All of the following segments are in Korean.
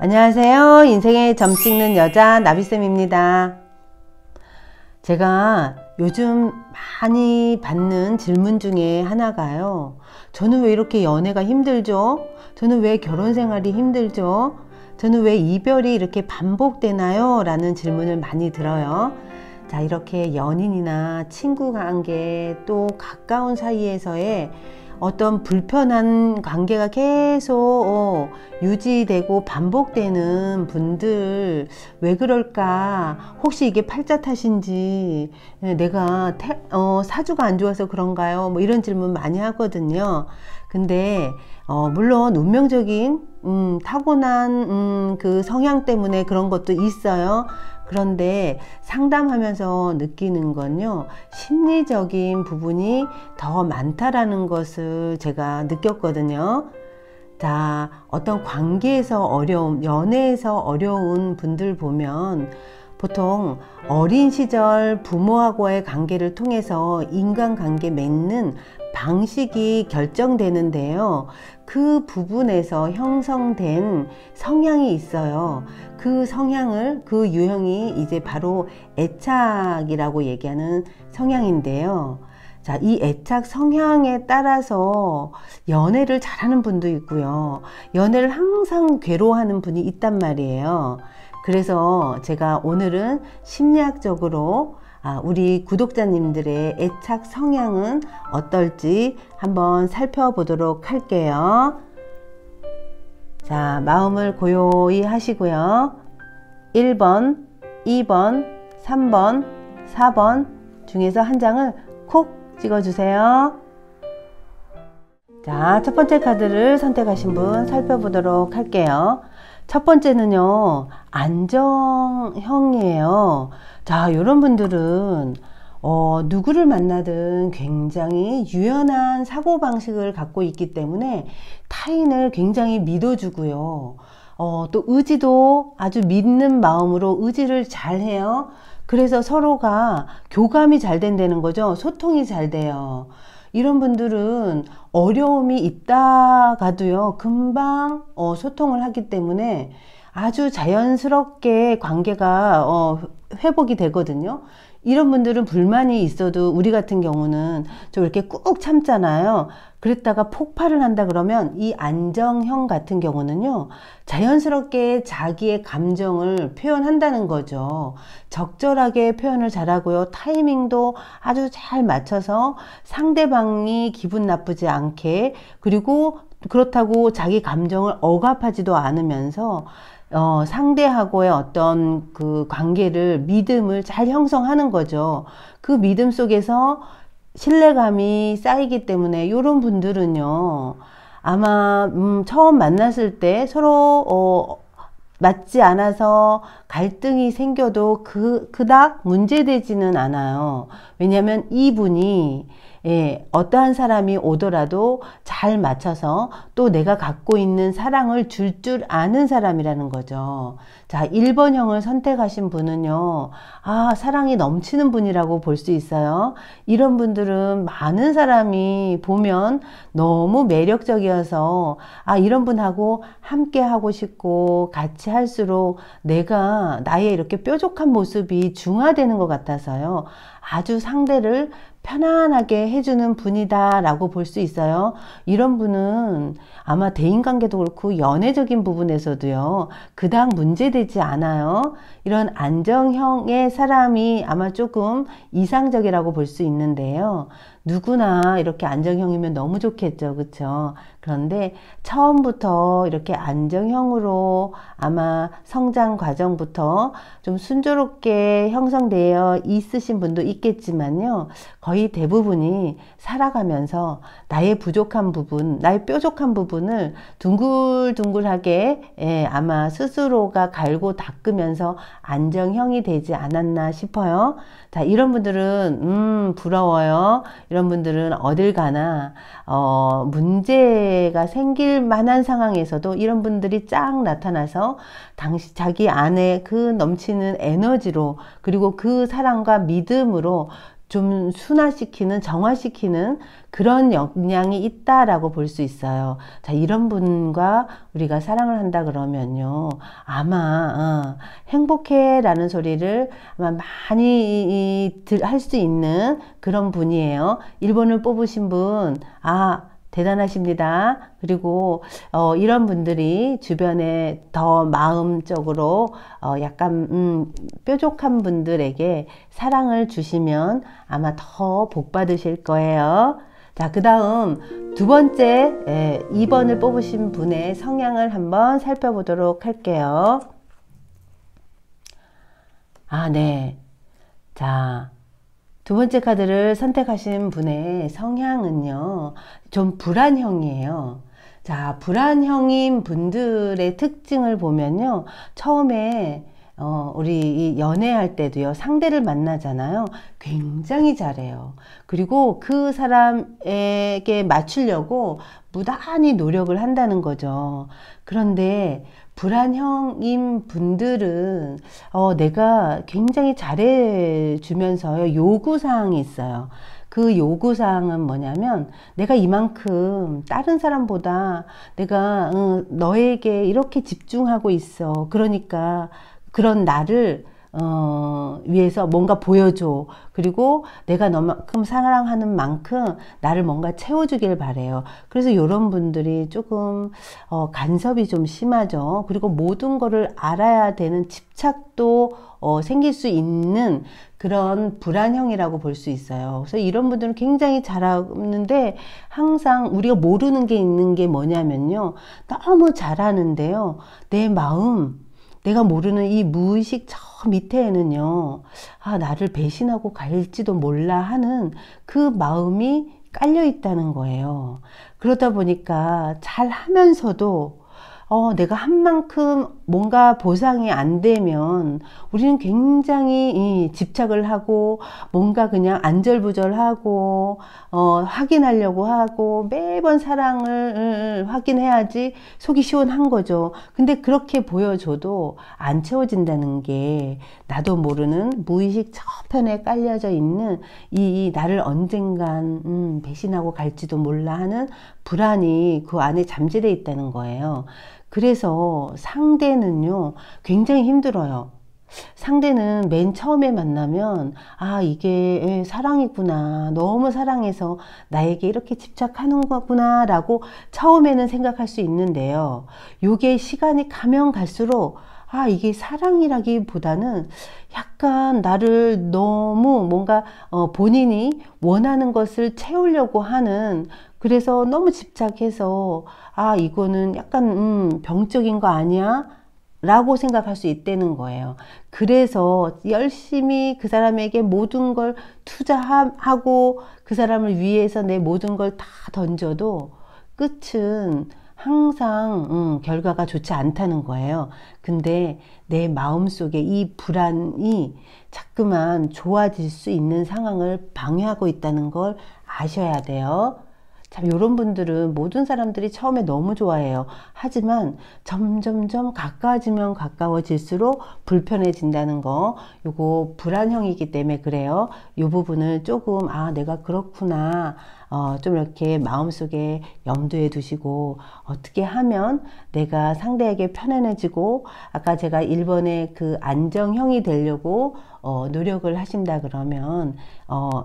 안녕하세요. 인생의 점 찍는 여자 나비쌤입니다. 제가 요즘 많이 받는 질문 중에 하나가요. 저는 왜 이렇게 연애가 힘들죠? 저는 왜 결혼 생활이 힘들죠? 저는 왜 이별이 이렇게 반복되나요? 라는 질문을 많이 들어요. 자, 이렇게 연인이나 친구 관계 또 가까운 사이에서의 어떤 불편한 관계가 계속 유지되고 반복되는 분들 왜 그럴까? 혹시 이게 팔자 탓인지 내가 사주가 안 좋아서 그런가요? 뭐 이런 질문 많이 하거든요. 근데 물론 운명적인 타고난 그 성향 때문에 그런 것도 있어요. 그런데 상담하면서 느끼는 건요, 심리적인 부분이 더 많다라는 것을 제가 느꼈거든요. 자, 어떤 관계에서 어려움, 연애에서 어려운 분들 보면 보통 어린 시절 부모하고의 관계를 통해서 인간관계 맺는 방식이 결정되는데요. 그 부분에서 형성된 성향이 있어요. 그 성향을, 그 유형이 이제 바로 애착이라고 얘기하는 성향인데요. 자, 이 애착 성향에 따라서 연애를 잘하는 분도 있고요. 연애를 항상 괴로워하는 분이 있단 말이에요. 그래서 제가 오늘은 심리학적으로 우리 구독자님들의 애착 성향은 어떨지 한번 살펴보도록 할게요. 자, 마음을 고요히 하시고요. 1번, 2번, 3번, 4번 중에서 한 장을 콕 찍어주세요. 자, 첫 번째 카드를 선택하신 분 살펴보도록 할게요. 첫 번째는요, 안정형이에요. 자, 이런 분들은 누구를 만나든 굉장히 유연한 사고방식을 갖고 있기 때문에 타인을 굉장히 믿어주고요. 또 의지도 아주 믿는 마음으로 의지를 잘 해요. 그래서 서로가 교감이 잘 된다는 거죠. 소통이 잘 돼요. 이런 분들은 어려움이 있다가도요, 금방 소통을 하기 때문에 아주 자연스럽게 관계가 회복이 되거든요. 이런 분들은 불만이 있어도 우리 같은 경우는 좀 이렇게 꾹 참잖아요. 그랬다가 폭발을 한다 그러면 이 안정형 같은 경우는요, 자연스럽게 자기의 감정을 표현한다는 거죠. 적절하게 표현을 잘하고요. 타이밍도 아주 잘 맞춰서 상대방이 기분 나쁘지 않게, 그리고 그렇다고 자기 감정을 억압하지도 않으면서 상대하고의 어떤 그 관계를, 믿음을 잘 형성하는 거죠. 그 믿음 속에서 신뢰감이 쌓이기 때문에 이런 분들은요, 아마 처음 만났을 때 서로 맞지 않아서 갈등이 생겨도 그닥 문제되지는 않아요. 왜냐하면 이분이 어떠한 사람이 오더라도 잘 맞춰서 또 내가 갖고 있는 사랑을 줄 아는 사람이라는 거죠. 자, 1번형을 선택하신 분은요, 사랑이 넘치는 분이라고 볼 수 있어요. 이런 분들은 많은 사람이 보면 너무 매력적이어서 이런 분하고 함께 하고 싶고 같이 할수록 나의 이렇게 뾰족한 모습이 중화되는 것 같아서요, 아주 상대를 편안하게 해주는 분이다 라고 볼 수 있어요. 이런 분은 아마 대인관계도 그렇고 연애적인 부분에서도요, 그닥 문제되지 않아요. 이런 안정형의 사람이 아마 조금 이상적이라고 볼 수 있는데요. 누구나 이렇게 안정형이면 너무 좋겠죠, 그렇죠? 그런데 처음부터 이렇게 안정형으로 아마 성장 과정부터 좀 순조롭게 형성되어 있으신 분도 있겠지만요, 거의 대부분이 살아가면서 나의 부족한 부분, 나의 뾰족한 부분을 둥글둥글하게 아마 스스로가 갈고 닦으면서 안정형이 되지 않았나 싶어요. 자, 이런 분들은 부러워요. 이런 분들은 어딜 가나 문제가 생길 만한 상황에서도 이런 분들이 쫙 나타나서 자기 안에 그 넘치는 에너지로, 그리고 그 사랑과 믿음으로 좀 순화시키는, 정화시키는 그런 역량이 있다라고 볼 수 있어요. 자, 이런 분과 우리가 사랑을 한다 그러면요, 아마 행복해 라는 소리를 아마 많이 할 수 있는 그런 분이에요. 1번을 뽑으신 분, 대단하십니다. 그리고 이런 분들이 주변에 더 마음적으로 약간 뾰족한 분들에게 사랑을 주시면 아마 더 복 받으실 거예요. 자, 그 다음 두 번째 2번을 뽑으신 분의 성향을 한번 살펴보도록 할게요. 네. 자, 두 번째 카드를 선택하신 분의 성향은요, 좀 불안형이에요. 자, 불안형인 분들의 특징을 보면요, 처음에 우리 연애할 때도요, 상대를 만나잖아요. 굉장히 잘해요. 그리고 그 사람에게 맞추려고 무단히 노력을 한다는 거죠. 그런데 불안형인 분들은 내가 굉장히 잘해주면서요, 요구사항이 있어요. 그 요구사항은 뭐냐면, 내가 이만큼 다른 사람보다 내가 너에게 이렇게 집중하고 있어. 그러니까 그런 나를 위해서 뭔가 보여줘. 그리고 내가 너만큼 사랑하는 만큼 나를 뭔가 채워주길 바래요. 그래서 이런 분들이 조금 간섭이 좀 심하죠. 그리고 모든 거를 알아야 되는 집착도 생길 수 있는 그런 불안형이라고 볼 수 있어요. 그래서 이런 분들은 굉장히 잘하는데, 항상 우리가 모르는 게 있는 게 뭐냐면요, 너무 잘하는데요, 내 마음, 내가 모르는 이 무의식 저 밑에는요, 나를 배신하고 갈지도 몰라 하는 그 마음이 깔려 있다는 거예요. 그러다 보니까 잘 하면서도 내가 한 만큼 뭔가 보상이 안 되면 우리는 굉장히 집착을 하고 뭔가 그냥 안절부절하고 확인하려고 하고 매번 사랑을 확인해야지 속이 시원한 거죠. 근데 그렇게 보여줘도 안 채워진다는 게 나도 모르는 무의식 저편에 깔려져 있는 이 나를 언젠간 배신하고 갈지도 몰라 하는 불안이 그 안에 잠재되어 있다는 거예요. 그래서 상대는요, 굉장히 힘들어요. 상대는 맨 처음에 만나면 이게 사랑이구나, 너무 사랑해서 나에게 이렇게 집착하는 거구나 라고 처음에는 생각할 수 있는데요, 요게 시간이 가면 갈수록 이게 사랑이라기보다는 약간 나를 너무 뭔가 본인이 원하는 것을 채우려고 하는, 그래서 너무 집착해서 이거는 약간 병적인 거 아니야? 라고 생각할 수 있다는 거예요. 그래서 열심히 그 사람에게 모든 걸 투자하고 그 사람을 위해서 내 모든 걸 다 던져도 끝은 항상 결과가 좋지 않다는 거예요. 근데 내 마음속에 이 불안이 자꾸만 좋아질 수 있는 상황을 방해하고 있다는 걸 아셔야 돼요. 참, 이런 분들은 모든 사람들이 처음에 너무 좋아해요. 하지만 점점점 가까워지면 가까워질수록 불편해진다는 거, 요거 불안형이기 때문에 그래요. 이 부분을 조금 내가 그렇구나, 좀 이렇게 마음속에 염두에 두시고, 어떻게 하면 내가 상대에게 편안해지고, 아까 제가 1번의 그 안정형이 되려고 노력을 하신다 그러면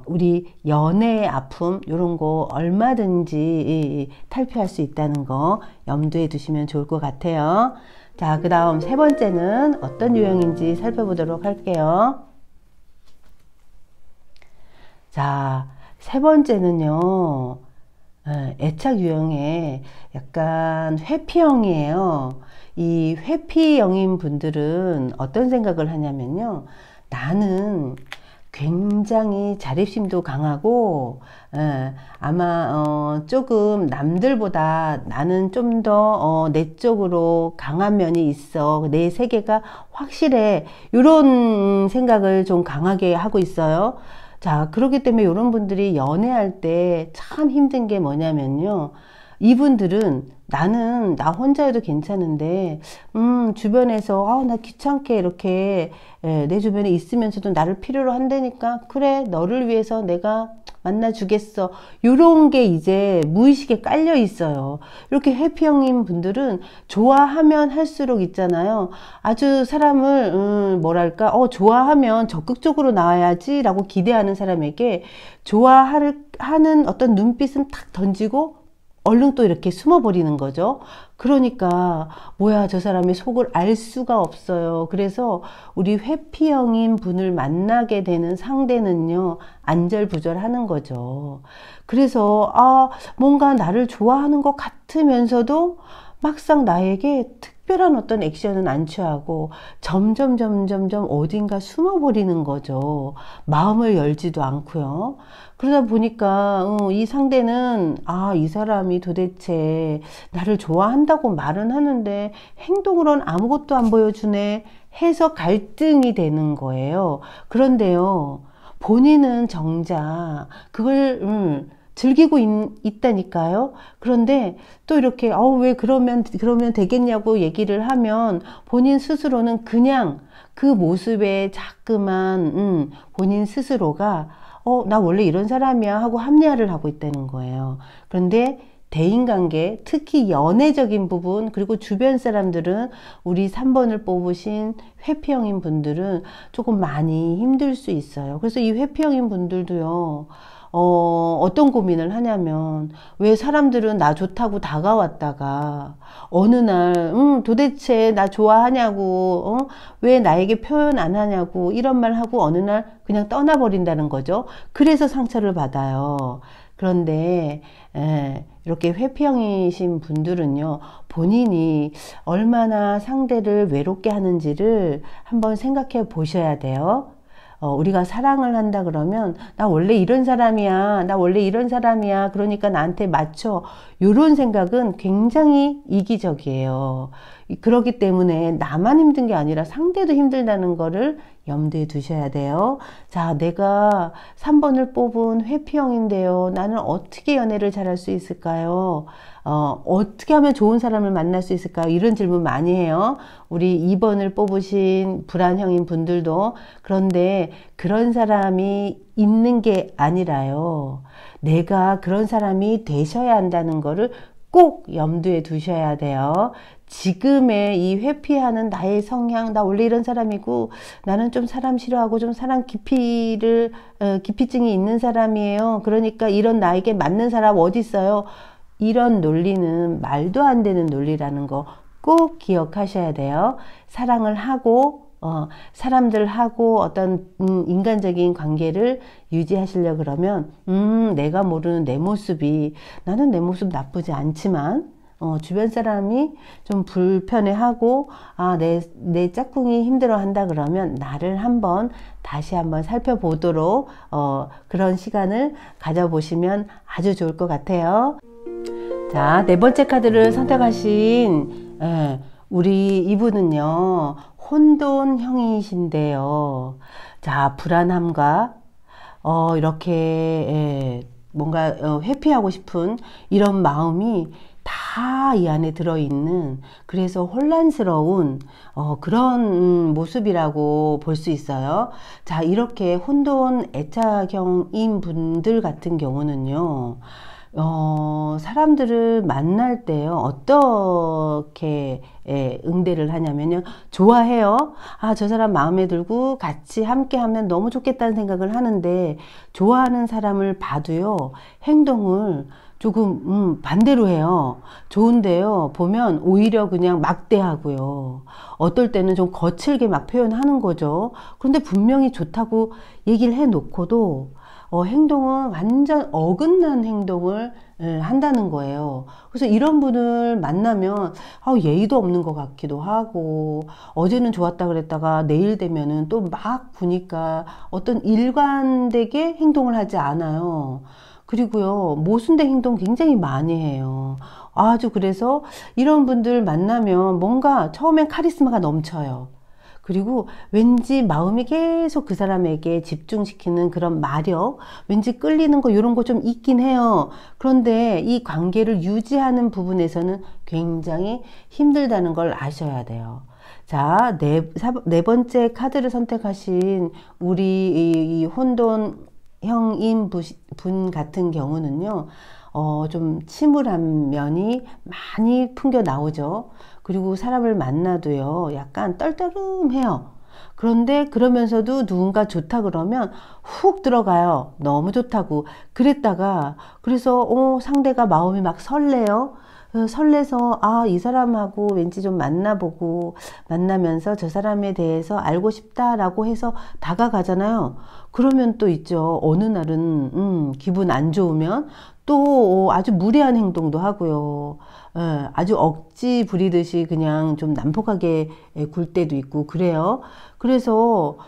우리 연애의 아픔 이런 거 얼마든지 탈피할 수 있다는 거 염두에 두시면 좋을 것 같아요. 자, 그 다음 세 번째는 어떤 유형인지 살펴보도록 할게요. 자, 세 번째는요, 애착 유형의 약간 회피형이에요. 이 회피형인 분들은 어떤 생각을 하냐면요, 나는 굉장히 자립심도 강하고 아마 조금 남들보다 나는 좀 더 내적으로 강한 면이 있어, 내 세계가 확실해, 이런 생각을 좀 강하게 하고 있어요. 자, 그렇기 때문에 이런 분들이 연애할 때 참 힘든 게 뭐냐면요, 이분들은 나는 나 혼자여도 괜찮은데 주변에서 나 귀찮게 이렇게 내 주변에 있으면서도 나를 필요로 한다니까 그래 너를 위해서 내가 만나주겠어. 요런 게 이제 무의식에 깔려 있어요. 이렇게 회피형인 분들은 좋아하면 할수록 있잖아요. 아주 사람을 뭐랄까 좋아하면 적극적으로 나와야지 라고 기대하는 사람에게 좋아하는 어떤 눈빛은 탁 던지고 얼른 또 이렇게 숨어버리는 거죠. 그러니까 뭐야 저 사람의 속을 알 수가 없어요. 그래서 우리 회피형인 분을 만나게 되는 상대는요 안절부절하는 거죠. 그래서 뭔가 나를 좋아하는 것 같으면서도 막상 나에게 특별한 어떤 액션은 안 취하고 점점 어딘가 숨어버리는 거죠. 마음을 열지도 않고요. 그러다 보니까 이 상대는 이 사람이 도대체 나를 좋아한다고 말은 하는데 행동으로는 아무것도 안 보여주네 해서 갈등이 되는 거예요. 그런데요 본인은 정작 그걸 즐기고 있다니까요. 그런데 또 이렇게 왜 그러면 되겠냐고 얘기를 하면 본인 스스로는 그냥 그 모습에 자꾸만 본인 스스로가 나 원래 이런 사람이야 하고 합리화를 하고 있다는 거예요. 그런데 대인관계, 특히 연애적인 부분, 그리고 주변 사람들은 우리 3번을 뽑으신 회피형인 분들은 조금 많이 힘들 수 있어요. 그래서 이 회피형인 분들도요, 어떤 고민을 하냐면, 왜 사람들은 나 좋다고 다가왔다가, 어느 날, 도대체 나 좋아하냐고, 왜 나에게 표현 안 하냐고, 이런 말 하고 어느 날 그냥 떠나버린다는 거죠. 그래서 상처를 받아요. 그런데, 이렇게 회피형이신 분들은요, 본인이 얼마나 상대를 외롭게 하는지를 한번 생각해 보셔야 돼요. 우리가 사랑을 한다 그러면 나 원래 이런 사람이야 나 원래 이런 사람이야 그러니까 나한테 맞춰 이런 생각은 굉장히 이기적이에요. 그렇기 때문에 나만 힘든 게 아니라 상대도 힘들다는 거를 염두에 두셔야 돼요. 자, 내가 3번을 뽑은 회피형인데요. 나는 어떻게 연애를 잘할 수 있을까요? 어떻게 하면 좋은 사람을 만날 수 있을까요? 이런 질문 많이 해요. 우리 2번을 뽑으신 불안형인 분들도. 그런데 그런 사람이 있는 게 아니라요. 내가 그런 사람이 되셔야 한다는 거를 꼭 염두에 두셔야 돼요. 지금의 이 회피하는 나의 성향, 나 원래 이런 사람이고 나는 좀 사람 싫어하고 좀 사람 기피증이 있는 사람이에요. 그러니까 이런 나에게 맞는 사람 어디 있어요? 이런 논리는 말도 안 되는 논리라는 거 꼭 기억하셔야 돼요. 사랑을 하고 사람들하고 어떤 인간적인 관계를 유지하시려 그러면 내가 모르는 내 모습이 나는 내 모습 나쁘지 않지만 주변 사람이 좀 불편해하고 내 짝꿍이 힘들어한다 그러면 나를 다시 한번 살펴보도록 그런 시간을 가져보시면 아주 좋을 것 같아요. 자, 네 번째 카드를 선택하신 우리 이분은요 혼돈형이신데요. 자, 불안함과 이렇게 뭔가 회피하고 싶은 이런 마음이 다 이 안에 들어있는 그래서 혼란스러운 그런 모습이라고 볼 수 있어요. 자, 이렇게 혼돈 애착형인 분들 같은 경우는요. 사람들을 만날 때요, 어떻게 응대를 하냐면요, 좋아해요. 저 사람 마음에 들고 같이 함께 하면 너무 좋겠다는 생각을 하는데, 좋아하는 사람을 봐도요, 행동을 조금, 반대로 해요. 좋은데요, 보면 오히려 그냥 막대하고요. 어떨 때는 좀 거칠게 막 표현하는 거죠. 그런데 분명히 좋다고 얘기를 해 놓고도, 행동은 완전 어긋난 행동을 한다는 거예요. 그래서 이런 분을 만나면 예의도 없는 것 같기도 하고 어제는 좋았다 그랬다가 내일 되면은 또 막 보니까 어떤 일관되게 행동을 하지 않아요. 그리고요 모순된 행동 굉장히 많이 해요. 그래서 이런 분들 만나면 뭔가 처음엔 카리스마가 넘쳐요. 그리고 왠지 마음이 계속 그 사람에게 집중시키는 그런 마력, 왠지 끌리는 거 이런 거 좀 있긴 해요. 그런데 이 관계를 유지하는 부분에서는 굉장히 힘들다는 걸 아셔야 돼요. 자, 네 번째 카드를 선택하신 우리 이 혼돈형인 분 같은 경우는요, 좀 침울한 면이 많이 풍겨 나오죠. 그리고 사람을 만나도요, 약간 떨떠름해요. 그런데 그러면서도 누군가 좋다 그러면 훅 들어가요. 너무 좋다고. 그래서 상대가 마음이 막 설레요. 설레서 이 사람하고 왠지 좀 만나면서 저 사람에 대해서 알고 싶다라고 해서 다가가잖아요. 그러면 또 있죠. 어느 날은 기분 안 좋으면 또 아주 무례한 행동도 하고요. 아주 억지 부리듯이 그냥 좀 난폭하게 굴 때도 있고 그래요. 그래서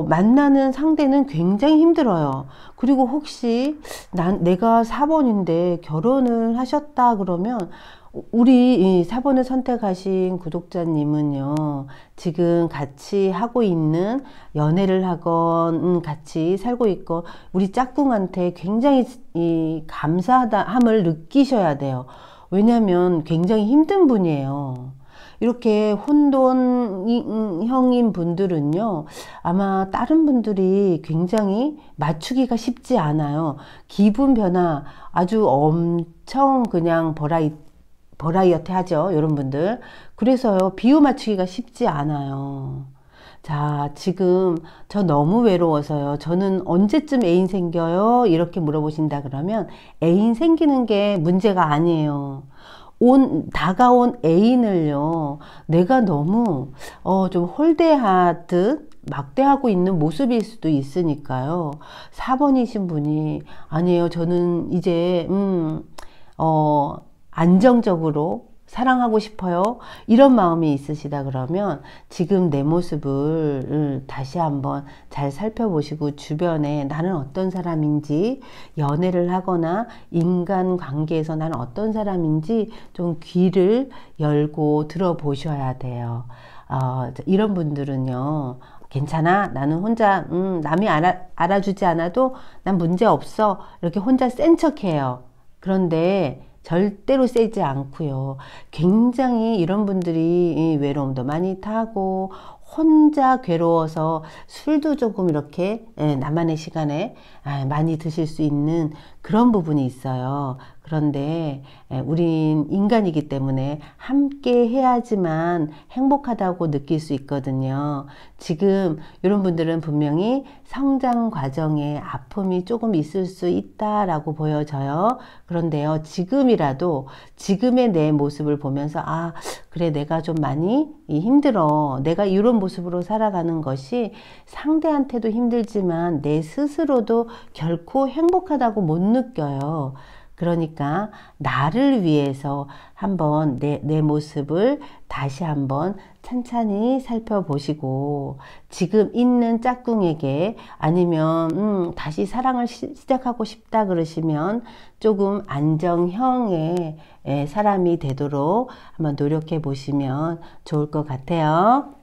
만나는 상대는 굉장히 힘들어요. 그리고 혹시 내가 4번인데 결혼을 하셨다 그러면 우리 이 4번을 선택하신 구독자님은요, 지금 같이 하고 있는 연애를 하건 같이 살고 있건 우리 짝꿍한테 굉장히 이 감사함을 느끼셔야 돼요. 왜냐하면 굉장히 힘든 분이에요. 이렇게 혼돈형인 분들은요, 아마 다른 분들이 굉장히 맞추기가 쉽지 않아요. 기분 변화 아주 엄청 그냥 버라이어티 하죠. 이런 분들. 그래서요, 비유 맞추기가 쉽지 않아요. 자, 지금 저 너무 외로워서요. 저는 언제쯤 애인 생겨요? 이렇게 물어보신다 그러면 애인 생기는 게 문제가 아니에요. 다가온 애인을요, 내가 너무, 좀 홀대하듯 막대하고 있는 모습일 수도 있으니까요. 4번이신 분이, 아니에요. 저는 이제, 안정적으로 사랑하고 싶어요. 이런 마음이 있으시다 그러면 지금 내 모습을 다시 한번 잘 살펴보시고 주변에 나는 어떤 사람인지 연애를 하거나 인간관계에서 나는 어떤 사람인지 좀 귀를 열고 들어보셔야 돼요. 이런 분들은요. 괜찮아. 나는 혼자 남이 알아주지 않아도 난 문제 없어. 이렇게 혼자 센 척해요. 그런데 절대로 세지 않고요. 굉장히 이런 분들이 외로움도 많이 타고 혼자 괴로워서 술도 조금 이렇게 나만의 시간에 많이 드실 수 있는 그런 부분이 있어요. 그런데 우린 인간이기 때문에 함께 해야지만 행복하다고 느낄 수 있거든요. 지금 이런 분들은 분명히 성장 과정에 아픔이 조금 있을 수 있다라고 보여져요. 그런데요, 지금이라도 지금의 내 모습을 보면서 그래, 내가 좀 많이 힘들어. 내가 이런 모습으로 살아가는 것이 상대한테도 힘들지만 내 스스로도 결코 행복하다고 못 느껴요. 그러니까 나를 위해서 한번 내 모습을 다시 한번 찬찬히 살펴보시고 지금 있는 짝꿍에게 아니면 다시 사랑을 시작하고 싶다 그러시면 조금 안정형의 사람이 되도록 한번 노력해 보시면 좋을 것 같아요.